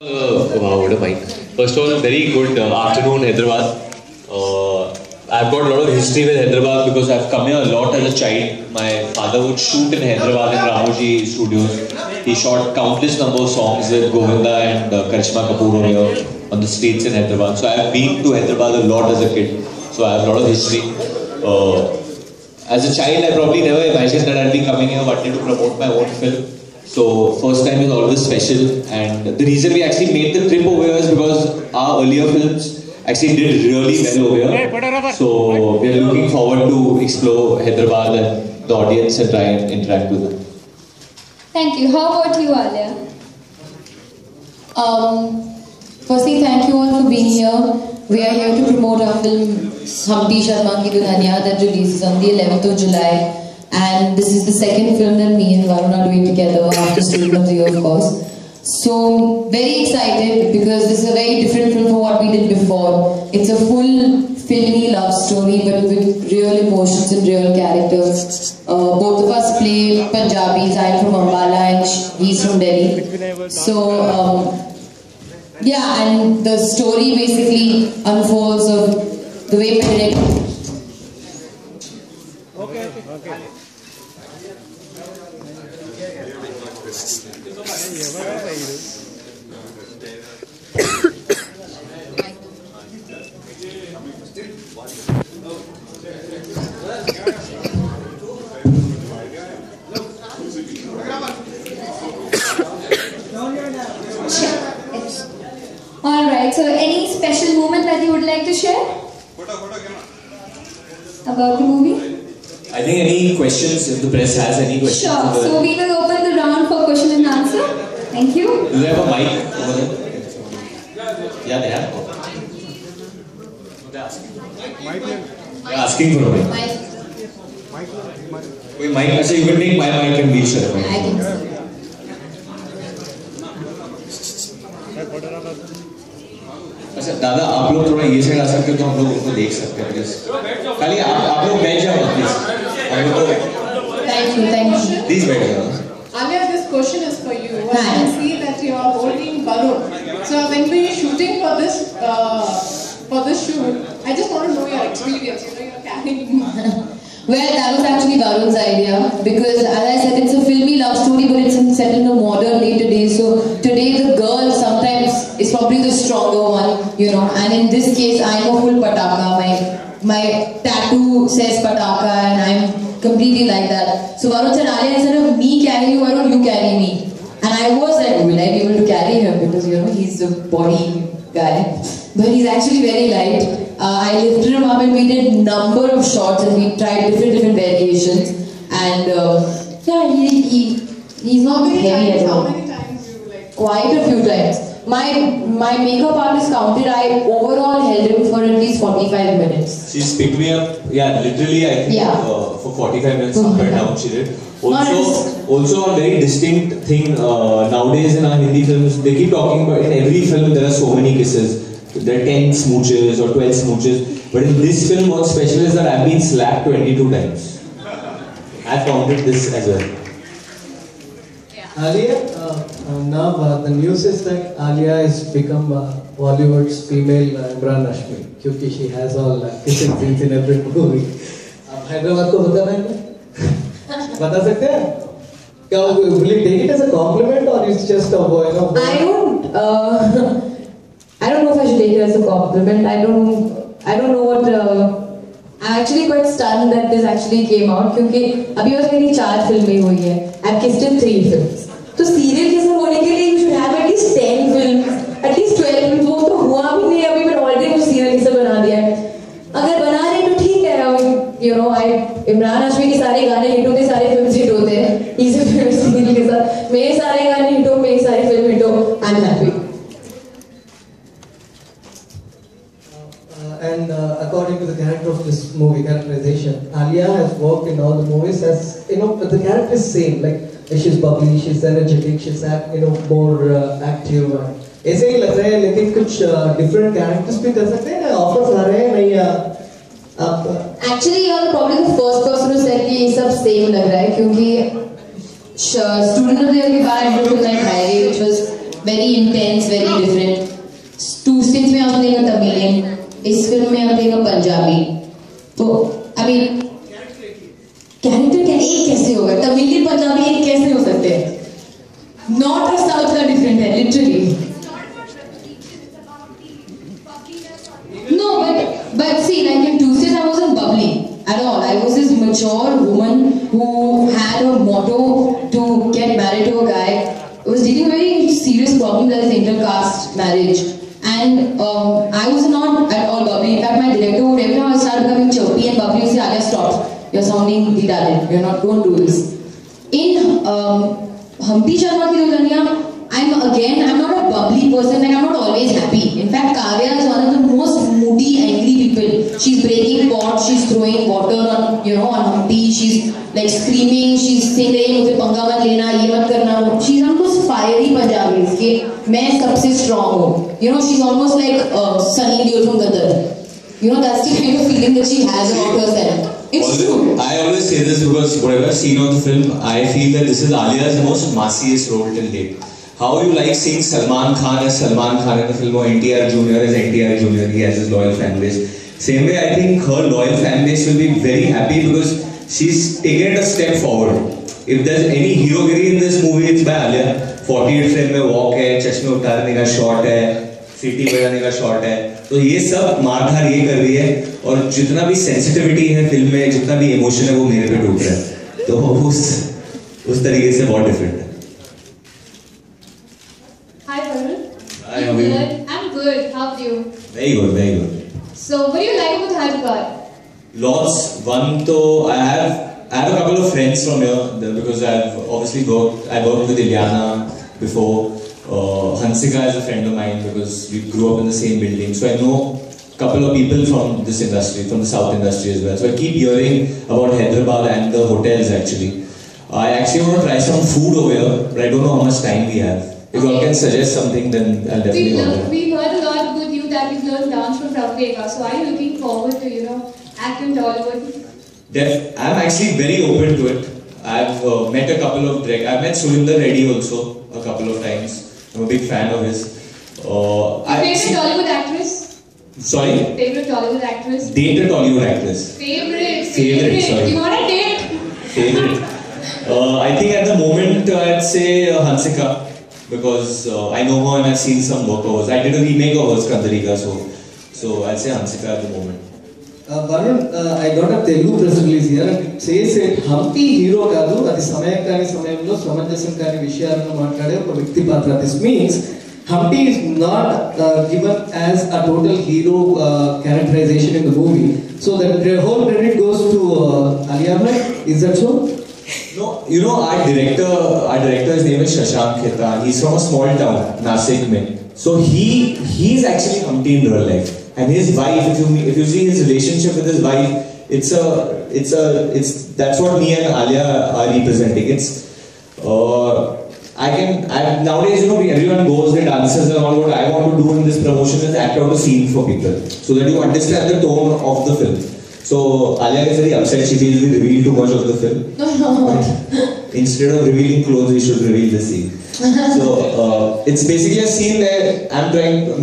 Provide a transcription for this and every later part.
Wow, what a mic. First of all, very good afternoon, Hyderabad. I've got a lot of history with Hyderabad because I've come here a lot as a child. My father would shoot in Hyderabad in Ramoji Studios. He shot countless number of songs with Govinda and Karishma Kapoor over here on the streets in Hyderabad. So I've been to Hyderabad a lot as a kid. So I have a lot of history. As a child, I probably never imagined that I'd be coming here wanting to promote my own film. So first time is always special, and the reason we actually made the trip over here is because our earlier films actually did really well over here. So we are looking forward to explore Hyderabad and the audience and try and interact with them. Thank you. How about you, Alia? Firstly, thank you all for being here. We are here to promote our film Humpty Sharma Ki Dulhania that releases on the 11th of July. And this is the second film that me and Varun are doing together after Student of the Year, of course. So, very excited because this is a very different film from what we did before. It's a full filmy love story but with real emotions and real characters. Both of us play Punjabis. I'm from Ambala and he's from Delhi. So, yeah, and the story basically unfolds of the way my director. Okay. Alright, so any special moment that you would like to share about the movie? I think any questions, if the press has any questions. Sure, so we will open the round for question and answer. Thank you. Do they have a mic over there? Yeah, they have. They're asking for a mic. Wait, mic. So you can take my mic and we'll share it. I think so. अच्छा दादा आप लोग थोड़ा ये side आ सकते हो तो हम लोग उनको देख सकते हैं प्लीज खाली आप लोग बैठ जाओ प्लीज हम लोग Thank you. प्लीज बैठ जाओ Alia, this question is for you. I can see that you are holding Varun. So when we were shooting for this shoot, I just want to know your experience. You know, you're carrying. Well, that was actually Varun's idea because, as I said, it's a filmy love story, but it's set in a modern day today. So today, the girl sometimes is probably the stronger one, you know. And in this case, I'm a full pataka. My tattoo says pataka, and I'm completely like that. So Varun said, Alia, instead of me carrying you, Varun, you carry me. And I was like, will I be able to carry him because you know he's a body guy, but he's actually very light. I lifted him up and we did number of shots and we tried different variations and yeah, he's not very heavy at all. How many times you like? Quite a few times. My makeup artist counted. I overall held him for at least 45 minutes. She's picked me up, yeah, literally I think for 45 minutes up and down she did. Also a very distinct thing nowadays in our Hindi films, they keep talking about in every film there are so many kisses. There are 10 smooches or 12 smooches. But in this film what's special is that I've been slapped 22 times. I've counted this as well. Alia, now the news is that Alia has become Bollywood's female Imran Hashmi because she has all kissing scenes in every movie. Hyderabad को होता है बता सकते हैं क्या will you take it as a compliment or it's just a you know I don't know if I should take it as a compliment. I don't know what I'm actually quite stunned that this actually came out क्योंकि अभी बस मेरी 4 फिल्में हुई हैं. I've kissed in 3 films. तो serial kisser होने के लिए you should have at least 10 films, at least 12 films. वो तो हुआ भी नहीं अभी मैंने already कुछ serial kisser बना दिया है. अगर बना रहे तो ठीक है. You know, इमरान हाशमी के सारे गाने हिट होते, सारे फिल्म्स हिट होते हैं. He's a famous serial kisser. मेरे सारे गाने हिट हो, मेरी सारी फिल्म हिट हो. I'm happy. And according to the character of this movie, characterization, Alia has worked in all the movies as, you know, the character is same, like she's bubbly, she's energetic, she's you know, more active. ऐसे ही लग रहा है लेकिन कुछ different characters भी कर सकते हैं offers आ रहे हैं नहीं आप Actually you're probably the first person who said कि ये सब same लग रहा है क्योंकि Student of the Year के बाद I looked like Highway which was very intense, very different. Two scenes में I'm playing a Tamilian. इस फिल्म में I'm playing a Punjabi. तो I mean कैरेक्टर क्या एक कैसे होगा? तमिलियन पंजाबी एक कैसे हो सकते हैं? Not a south का different है, literally. No, but see, like in Tuesdays I wasn't bubbly at all. I was this mature woman who had a motto to get married to a guy. I was dealing with very serious problems as intercaste marriage, and I was not at all bubbly. In fact, my director would every time I started becoming chirpy and bubbly, would say, "Alia, stop. You're sounding retarded. You're not. Don't do this." In Humpty Sharma Ki Dulhania, I'm not a bubbly person, like I'm not always happy. In fact, Kavya is one of the most moody, angry people. She's breaking pots, she's throwing water on Humpty, she's like screaming, she's saying, "Hey, मुझे पंगा मत लेना, ये मत करना." She's one of those fiery Punjabis के मैं सबसे strong हूँ. She's almost like Sunny Deol from Gadar. That's the kind of feeling that she has about herself. It's true. I always say this because whatever I've seen of the film, I feel that this is Alia's most massiest role till date. How you like seeing Salman Khan as Salman Khan in the film, or NTR Jr. as NTR Jr. He has his loyal fan base. Same way, I think her loyal fan base will be very happy because she's taken it a step forward. If there's any herogiri in this movie, it's by Alia. 48 frame में walk है, चश्मे उतारने का shot है, सीटी बजाने का shot है, तो ये सब मारधार ये कर रही है और जितना भी sensitivity है फिल्म में, जितना भी emotion है वो मेरे पे टूट रहा है, तो उस तरीके से बहुत different है. Hi, Varun. Hi, how are you? I'm good. How are you? Very good, very good. So, what do you like about Hyderabad? Lots. One, so I have a couple of friends from here because I've obviously worked with Ilyana before. Hansika is a friend of mine because we grew up in the same building. So I know a couple of people from this industry, from the South industry as well. So I keep hearing about Hyderabad and the hotels actually. I actually want to try some food over here, but I don't know how much time we have. If you all can suggest something, then I'll definitely order. We heard a lot with you that you've learned dance from Prabhudeva. So are you looking forward to, act in Tollywood? I'm actually very open to it. I've met a couple of directors. I've met Surinder Reddy also a couple of times. I'm a big fan of his. Favorite Tollywood actress? Sorry? Favorite Tollywood actress? Date a Tollywood actress. Favorite. Sorry. You want a date? Favorite. I think at the moment I'd say Hansika. Because I know her and I've seen some work of hers. I did a remake of hers, Kandarika, so I'll say Hansika at the moment. Varun, I got a Telugu press release here and it says that Humpty hero kadu, adi samayamlo samanjasam kani vishayalanu maatlaade oka vyakti patra. This means Humpty is not given as a total hero characterization in the movie. So the whole credit goes to Alia bhai. Is that so? No, our director, his name is Shashank Khaitan. He's from a small town, Nasik mein. So he's actually Humpty in real life. And his wife, if you see his relationship with his wife, that's what me and Alia are representing. Nowadays, everyone goes and dances and all. What I want to do in this promotion is act out a scene for people, so that you understand the tone of the film. So Alia is very upset. She feels we reveal too much of the film. But instead of revealing clothes, we should reveal the scene. So it's basically a scene where I'm trying to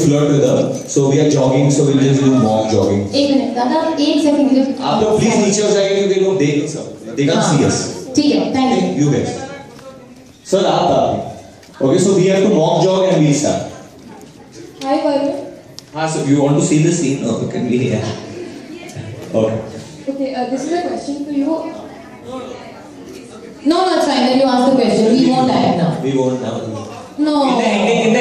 flirt with her. So we are jogging. So we'll just do mock jogging. एक minute दादा एक second आप लोग please नीचे हो जाइए क्योंकि लोग देख नहीं सकते. They can't see us. ठीक है, thank you. You guys. Sir, आप Okay, so we have to mock jog and we'll start. Hi, Varun. So you want to see the scene? Okay, can we? Yeah. Okay. Okay, this is a question for you. No, it's fine. Then you ask the question. We won't act now. We won't now. No. In the end.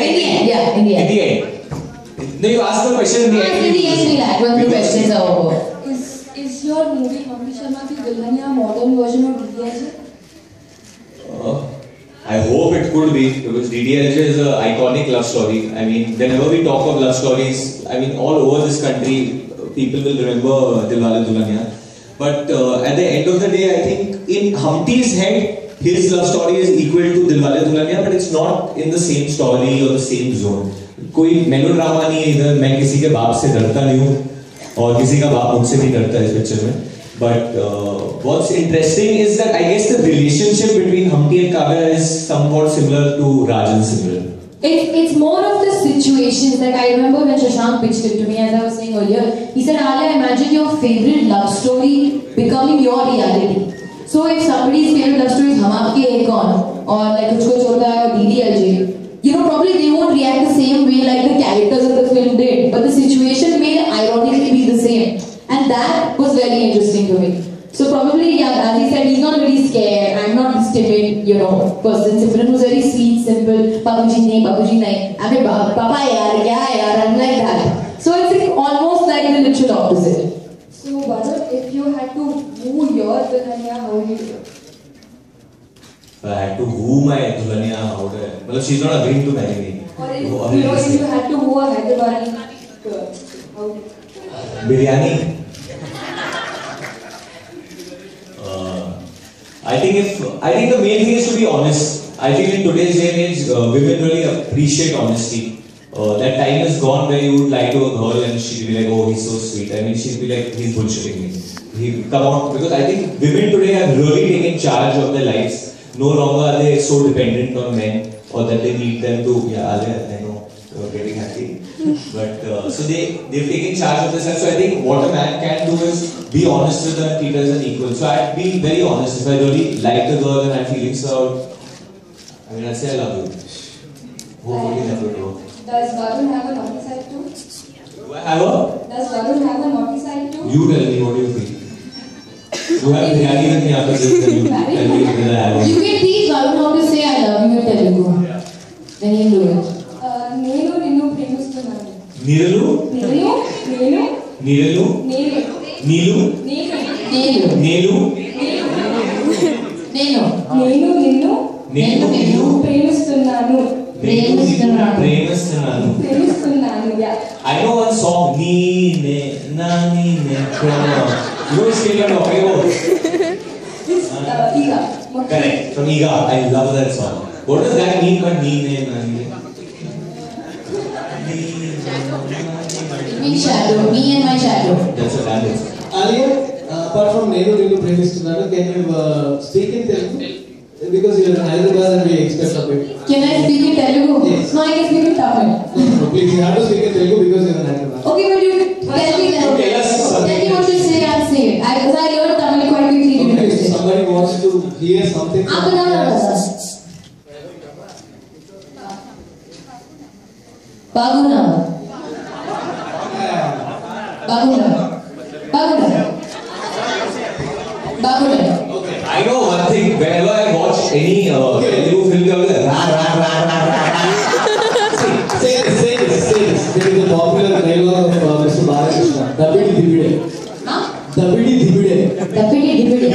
Yeah, in the end. In the end. No, you ask the question in the end. In the end, we'll act when the questions are over. Is your movie Humpty Sharma Ki Dulhania a modern version of DDLJ? I hope it could be because DDLJ is an iconic love story. I mean, whenever we talk of love stories, I mean, all over this country, people will remember Dilwale Dulhania. But at the end of the day, I think in Humpty's head, his love story is equal to Dilwale Dulhania, but it's not in the same story or the same zone. कोई melodrama नहीं है इधर. मैं किसी के बाप से डरता नहीं हूँ और किसी का बाप मुझसे नहीं डरता इस पिक्चर में. But what's interesting is that I guess the relationship between Humpty and Kavya is somewhat similar to Raj and Simran. It's more of the situations. Like I remember when Shashank pitched it to me, as I was saying earlier, he said, Alia, imagine your favorite love story becoming your reality. So if somebody's favorite love story is Hum Aapke Hai Kaun or like Kuch Kuch Hota Hai or DDLJ, you know, probably they won't react the same way like the characters of the film did, but the situation may ironically be the same. And that was very interesting to me. So probably, yeah, as he said, he's not very scared. I'm not this timid, you know, person. Simran was very sweet, simple. Babuji nahi. Abhi papa yaar, kya yaar, I'm like that. So it's like almost like the literal opposite. So, Bharat, if you had to woo your Dulhania, how would you do it? If I had to woo my Dulhania, how would I? Well, she's not agreeing to marry me. Or if, if you had to woo a Hyderabadi girl, how would you do it? Biryani. I think the main thing is to be honest. I think in today's day and age, women really appreciate honesty. That time is gone where you would lie to a girl and she'd be like, oh, he's so sweet. I mean, she'd be like, he's bullshitting me. He'd come out, because I think women today have really taken charge of their lives. No longer are they so dependent on men or that they need them to, yeah, I know, you're getting happy. But so they've taken charge of this, and so I think what a man can do is be honest with her and treat her as an equal. So I'd be very honest. If I really like the girl and I'm feeling so, I mean, I'd say I love you. Hopefully never do. Does Varun have a naughty side too? Do I have a? Does Varun have a naughty side too? You tell me, what do you feel? You have biryani with me after this, then you tell me whether I have a. You can teach Varun how to say I love you in Telugu. Then he'll do it. నేను నిన్ను ప్రేమిస్తున్నాను. Niru? నేను Niru? నేను Nilu? Nelu. Nelu? Nenu. నేను నిన్ను Nilu? ప్రేమిస్తున్నాను. Premasthananu. Yeah. I know one song. Ni ne na ni ne prema. You know which film I'm talking about? Iga. Correct. From Iga. I love that song. What does that mean? But ni ne na ni. It means shadow. Me and my shadow. That's what that is. Alia, apart from Nenu Nilu Premistunanu, can you speak in Telugu? Because you're in Hyderabad and we expect a bit. Can I speak in Telugu? Yes. No, I can speak in Tamil. No, please, you have to speak in Telugu because you're in Hyderabad. Okay, but you tell me then. Tell me what you say, I'll say it. Because I learned Tamil quite quickly. Okay, if somebody wants to hear something from Baguna. Baguna. Baguna. Baguna. I know one thing. Whenever I watch any Telugu film, I will ra ra ra ra ra. Say this. There is a popular dialogue of Mr. Balakrishna. Dabidi Dibide. Huh? Dabidi Dibide. Dabidi Dibide.